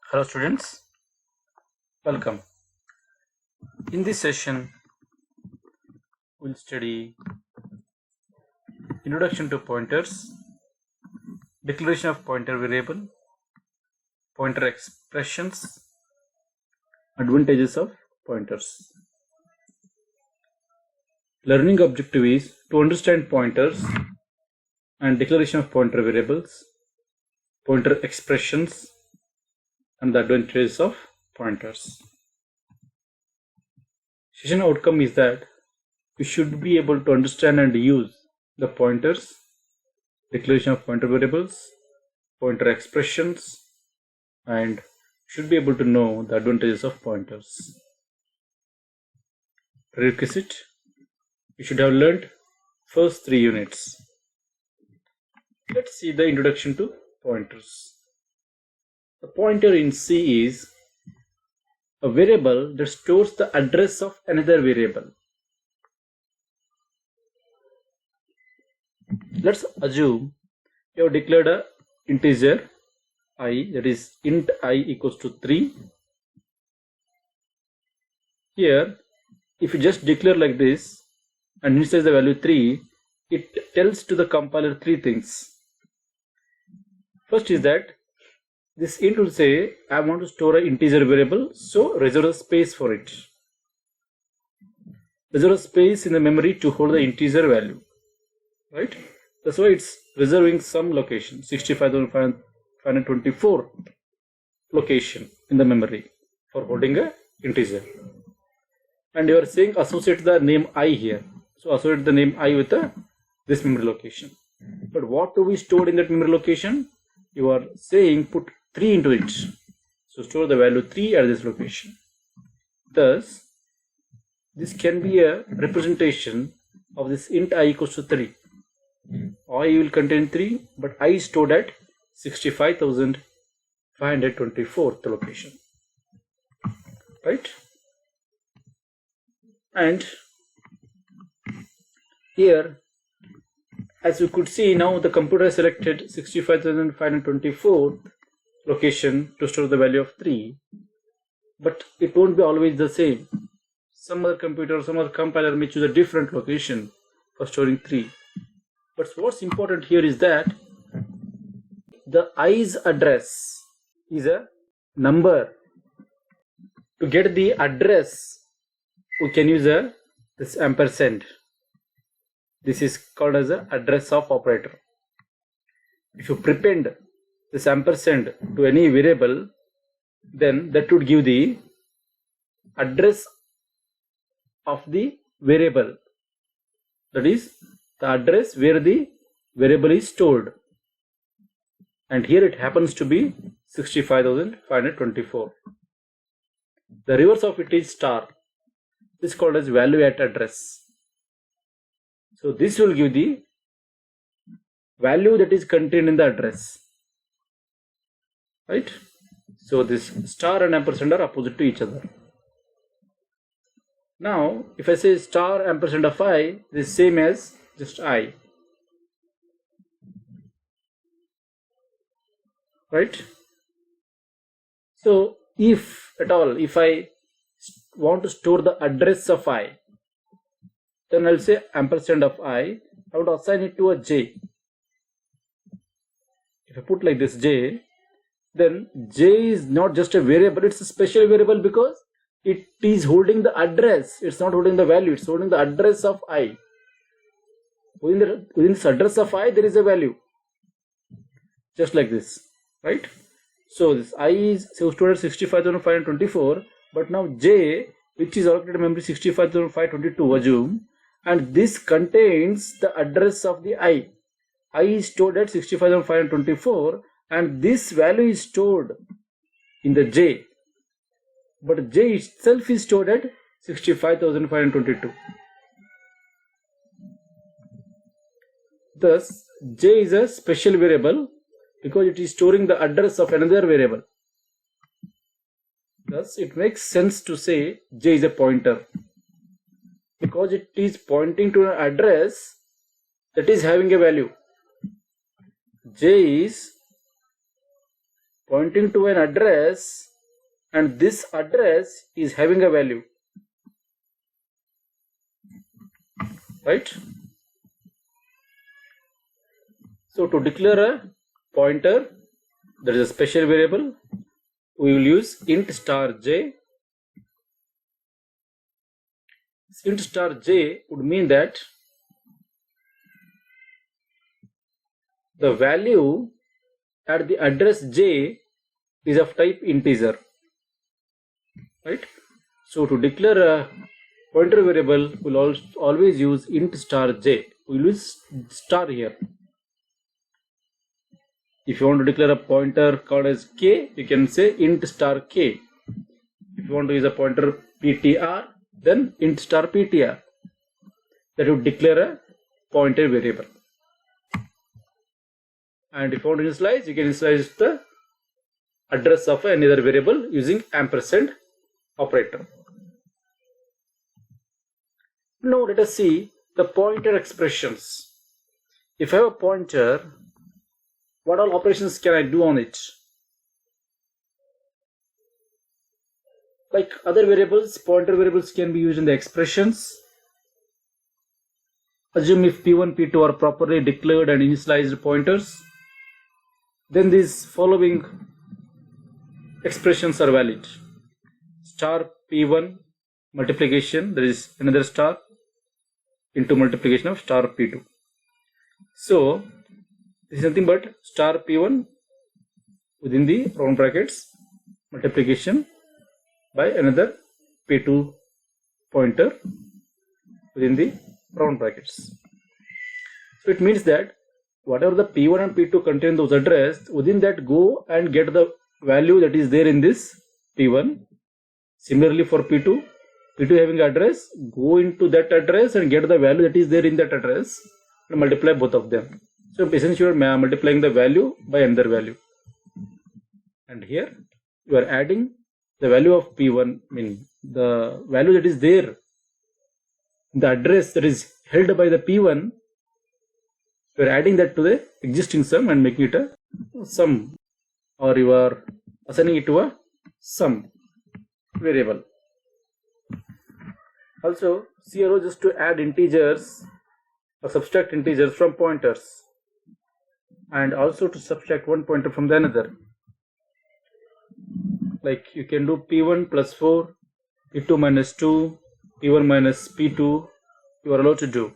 Hello students, welcome. In this session, we'll study Introduction to Pointers, Declaration of Pointer Variable, Pointer Expressions, Advantages of Pointers. Learning objective is to understand pointers and declaration of pointer variables, pointer expressions, and the advantages of pointers. Session outcome is that you should be able to understand and use the pointers, declaration of pointer variables, pointer expressions, and should be able to know the advantages of pointers. Prerequisite: you should have learned first 3 units. Let's see the introduction to pointers. The pointer in C is a variable that stores the address of another variable. Let's assume you have declared an integer I, that is int I equals to 3. Here, if you just declare like this and initialize the value 3, it tells to the compiler 3 things. First is that this int will say, I want to store an integer variable, so reserve a space for it. Reserve a space in the memory to hold the integer value, right? That's why it's reserving some location, 65,524 location in the memory for holding a integer. And you are saying associate the name I here. So associate the name I with this memory location. But what to be stored in that memory location? You are saying put 3 into it. So store the value 3 at this location. Thus, this can be a representation of this int I equals to 3. I will contain 3, but I is stored at 65,524th location. Right? And here, as you could see, now the computer selected 65,524th location to store the value of 3, but it won't be always the same. Some other computer, some other compiler may choose a different location for storing 3. But what's important here is that the I's address is a number. To get the address, we can use this ampersand. This is called as an address of operator. If you prepend this ampersand to any variable, then that would give the address of the variable. That is the address where the variable is stored. And here it happens to be 65,524. The reverse of it is star. This is called as value at address. So this will give the value that is contained in the address. Right? So this star and ampersand are opposite to each other. Now, if I say star ampersand of I, this is same as just I. Right? So if at all, if I want to store the address of I, then I'll say ampersand of I would assign it to a j. If I put like this j, then j is not just a variable, it's a special variable because it is holding the address. It's not holding the value, it's holding the address of I. Within this address of I, there is a value. Just like this, right? So this I is stored at 65,524, but now j, which is allocated memory 65,522, assume, and this contains the address of the I. I is stored at 65,524, and this value is stored in the j, but j itself is stored at 65,522. Thus, j is a special variable because it is storing the address of another variable. Thus, it makes sense to say j is a pointer because it is pointing to an address that is having a value. J is pointing to an address, and this address is having a value, right? So to declare a pointer, there is a special variable. We will use int star j. Int star j would mean that the value at the address j is of type integer, right? So to declare a pointer variable, we'll always use int star j. We'll use star here. If you want to declare a pointer called as k, you can say int star k. If you want to use a pointer ptr, then int star ptr. That would declare a pointer variable. And if you want to initialize, you can initialize the address of another variable using ampersand operator. Now let us see the pointer expressions. If I have a pointer, what all operations can I do on it? Like other variables, pointer variables can be used in the expressions. Assume if p1, p2 are properly declared and initialized pointers, then these following expressions are valid. Star p1 multiplication, there is another star into multiplication of star p2. So this is nothing but star p1 within the round brackets multiplication by another p2 pointer within the round brackets. So it means that whatever the p1 and p2 contain those address, within that go and get the value that is there in this p1. Similarly for p2 having address, go into that address and get the value that is there in that address and multiply both of them. So essentially you are multiplying the value by another value. And here you are adding the value of p1, meaning the value that is there, the address that is held by the p1, you are adding that to the existing sum and making it a sum, or you are assigning it to a sum variable. Also, C allows us to add integers or subtract integers from pointers, and also to subtract one pointer from the another. Like you can do p1 plus 4, p2 minus 2, p1 minus p2, you are allowed to do.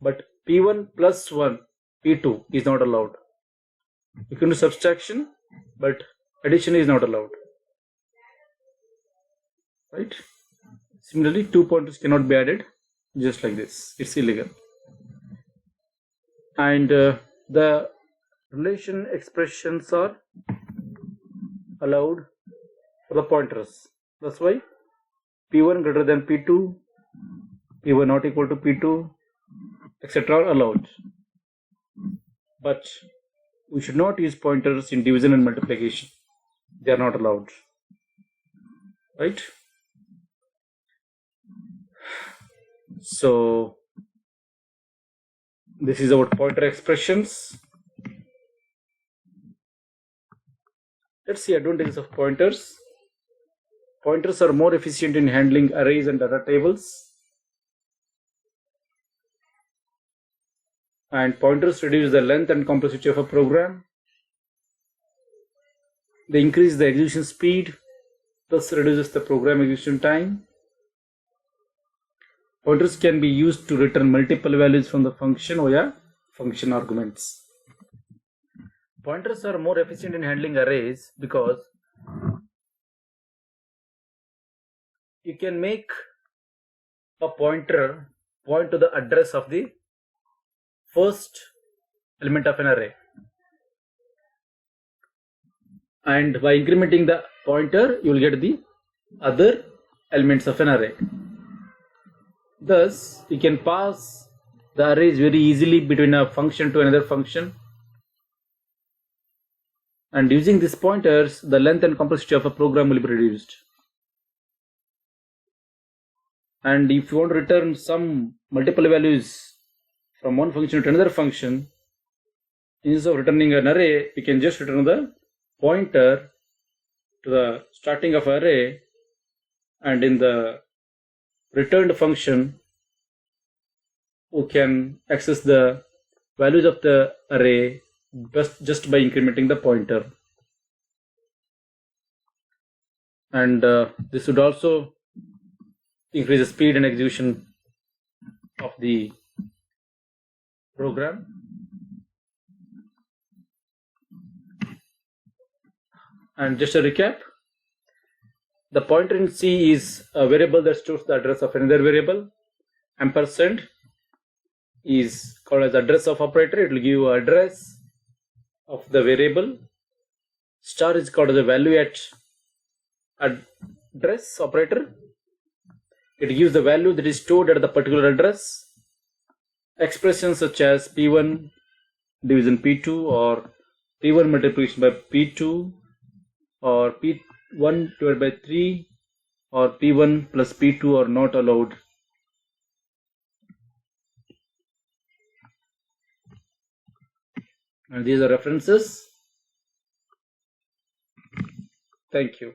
But p1 plus 1, p2 is not allowed. You can do subtraction, but addition is not allowed. Right? Similarly, 2 pointers cannot be added just like this. It's illegal. And the relation expressions are allowed for the pointers. That's why p1 greater than p2, p1 not equal to p2, etc. are allowed. But we should not use pointers in division and multiplication. They are not allowed. Right? So this is our pointer expressions. Let's see advantages of pointers. Pointers are more efficient in handling arrays and data tables. And pointers reduce the length and complexity of a program. They increase the execution speed, thus reduces the program execution time. Pointers can be used to return multiple values from the function via function arguments. Pointers are more efficient in handling arrays because you can make a pointer point to the address of the first element of an array. And by incrementing the pointer, you will get the other elements of an array. Thus, you can pass the arrays very easily between a function to another function. And using these pointers, the length and complexity of a program will be reduced. And if you want to return some multiple values from one function to another function, instead of returning an array, we can just return the pointer to the starting of array, and in the returned function we can access the values of the array just by incrementing the pointer. And this would also increase the speed and execution of the program. And just a recap, the pointer in C is a variable that stores the address of another variable. Ampersand is called as address of operator. It will give you address of the variable. Star is called as a value at address operator. It gives the value that is stored at the particular address. Expressions such as P1 division P2 or P1 multiplication by P2 or P1 divided by 3 or P1 plus P2 are not allowed. And these are references. Thank you.